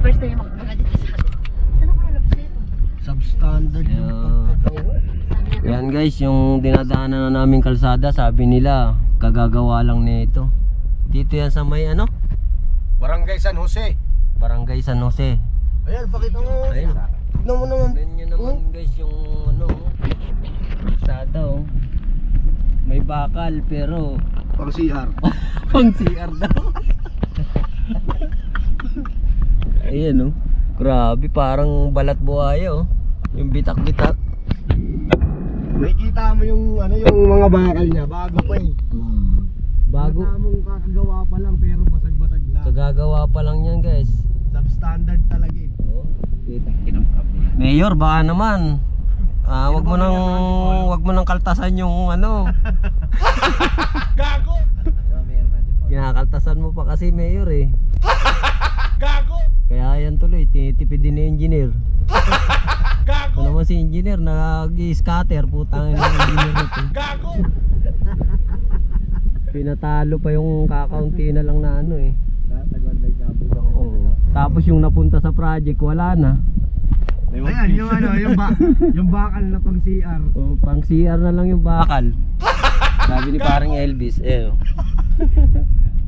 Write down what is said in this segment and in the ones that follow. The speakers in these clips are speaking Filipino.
first time mag-edit sa atin. Saan ako nalabas ito? Substandard yung pagkagawa. Yan guys, yung dinadaanan na namin kalsada, sabi nila kagagawa lang nito. Dito yan sa may ano? Barangay San Jose. Barangay San Jose. Ayan, pakita mo. Ayun. Tignan mo naman. Tignan nyo naman guys yung ano, kalsada oh. May bakal pero Pang CR. pang CR daw. Ayan oh. Grabe, parang balat buhaya oh. Yung bitak-bitak. Nakikita mo yung ano, yung mga bakal niya, bago pa eh. Bago. Tamang kakagawa pa lang pero basag-basag na. Kagagawa pa lang yan guys. Substandard talaga eh. Oh, Mayor, baka naman. Wag mo nang kaltasan yung ano. Gago! Kinakaltasan mo pa kasi Mayor eh. Gago! Kaya yan tuloy, tinitipid din ni engineer. Gago! Kung naman si engineer nag-scatter, putang ina ng engineer nito. Gago! Pinatalo pa yung kakaunti na lang na ano eh. Oo. Tapos yung napunta sa project, wala na. Ayan, yung ano, yung bakal na pang CR. O, pang CR na lang yung bakal. Sabi ni parang Elvis, eh.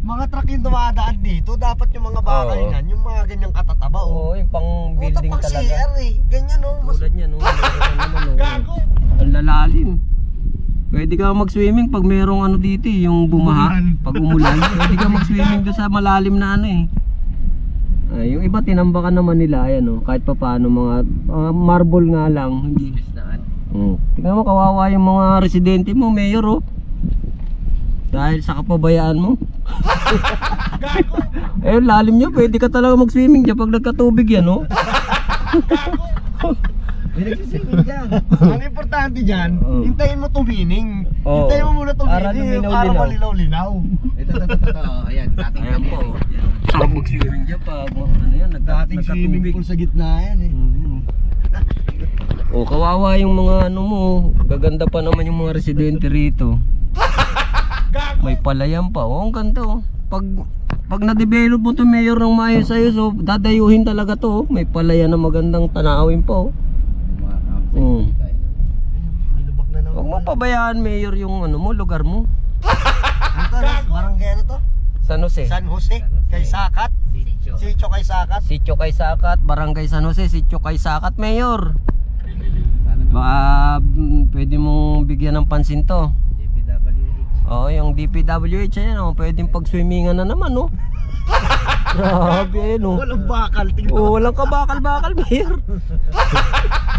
Mga truck yung dumadaan dito, dapat yung mga bakal Oo. yan, yung mga ganyang katataba Oo, yung pang building pang talaga. CR eh, ganyan oh. Tulad niya, no? Gago! Ang lalalim. Pwede ka mag-swimming pag merong ano dito eh, yung bumaha. Pag umulan, pwede ka mag-swimming doon sa malalim na ano eh. Yung iba tinambakan naman nila, ayan oh, kahit pa paano mga marble nga lang. Hindi. Tingnan mo, kawawa yung mga residente mo, Mayor oh. Dahil sa kapabayaan mo. Eh, lalim niya, pwede ka talaga mag-swimming dyan pag nagkatubig yan oh. Nagsisingin dyan. Ang importante dyan, hintayin mo tumining. Hintayin mo muna tumining para malinaw-linaw. Ito. Ayan, dating ayan po. Pag mag-swimming dyan pa, ano yan, dating swimming pool sa gitna yan eh. O, kawawa yung mga ano mo. Gaganda pa naman yung mga residente rito. May palayan pa. O, ang ganda oh. Pag na-develop mo to Mayor ng maayos sa'yo, so dadayuhin talaga to oh. May palayan na magandang tanawin pa oh. Huwag mo pabayaan Mayor yung ano mo, lugar mo. Barangay ano to? San Jose. San Jose, kay Sakat. Sitio kay Sakat. Sitio kay Sakat, Barangay San Jose, Sitio kay Sakat, Mayor. Baka pwede mong bigyan ng pansin to. Oh, yung DPWH ayan oh, pwedeng pag-swimmingan na naman oh. Grabe no. Walang bakal, tingnan. Oh, walang kabakal-bakal Mayor.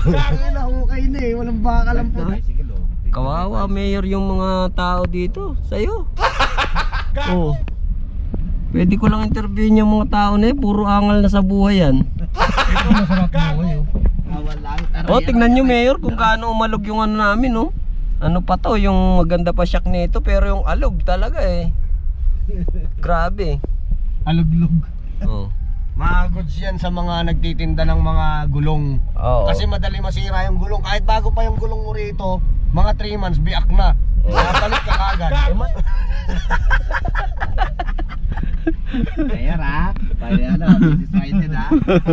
Kaya na hukay na eh, walang bakal ang po. Kawawa Mayor yung mga tao dito sa'yo. Oh. Pwede ko lang interviewin yung mga tao na eh, puro angal na sa buhay yan. Ito masarap buhay oh. Oh, tingnan nyo Mayor kung gaano umalog yung ano namin oh. Ano pa to, yung maganda pa siyak nito pero yung alog talaga eh. Grabe. Aluglog. Oh. Mga goods yan sa mga nagtitinda ng mga gulong. Oo. Kasi madali masira yung gulong. Kahit bago pa yung gulong mo rito, mga 3 months, biak na. Papalit ka kagad. Mayor ha? Pwede ano, business minded ha?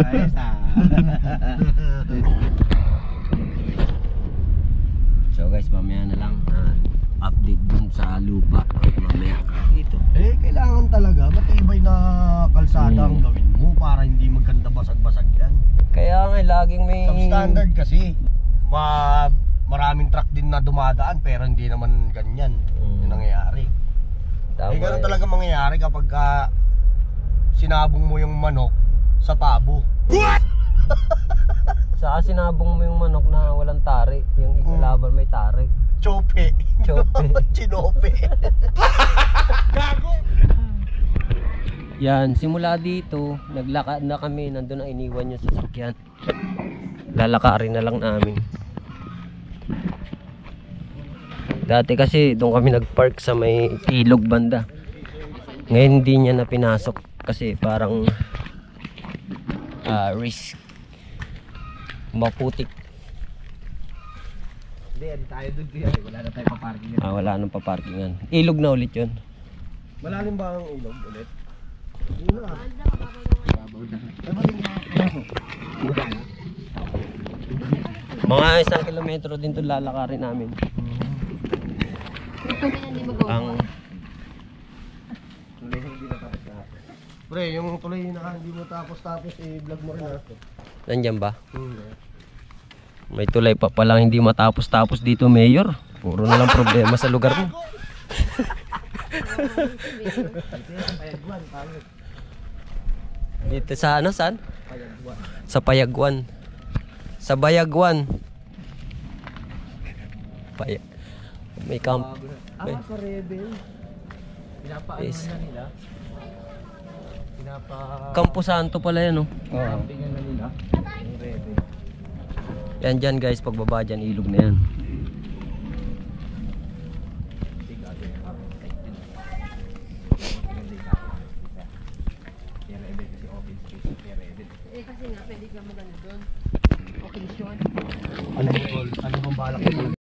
Ayos ha? So guys, mamaya na lang update dun sa lupa. Mamaya dito. Eh, kailangan talaga matibay na kalsada ang gawin mo para hindi maganda basag-basag yan. Kaya nga laging may Substandard kasi. Maraming truck din na dumadaan pero hindi naman ganyan yung nangyayari. Eh, ganun talaga mangyayari kapag sinabong mo yung manok sa pabo. What? Saka sinabong mo yung manok na walang tari, yung ikalaban may tari. Chope. Chope. Chinope. Gago. Yan, simula dito, naglakad na kami, nandun na iniwan yung sasakyan. Lalakarin na lang namin. Dati kasi doon kami nagpark sa may ilog banda. Ngayon hindi niya na pinasok kasi parang risk. Maputik. Hindi, tayo doon kaya. Wala na tayo paparkingan. Wala nang paparkingan. Ilog na ulit yun. Malalim ba ang ilog ulit? Hindi na. Babaw na. Mga 1 kilometro din to lalakarin namin. Ito na yan, di magawa. Ang Pre, yung tuloy na hindi mo tapos i-vlog mo rin ha. nandyan ba? May tulay pa palang hindi matapos-tapos dito, Mayor. Puro na lang problema sa lugar mo. Dito sa ano, saan? Sa Payagwan. Sa Bayagwan. May camp. Sa Rebel. Pinapaano Yes. na nila. Campo Santo pala yan, oh. Campingan na nila. Yung Rebel. Yan dyan guys, pagbaba dyan, ilog na yan. Eh kasi nga, pwede ka magano doon. Okay, yun. Ano bang balak mo?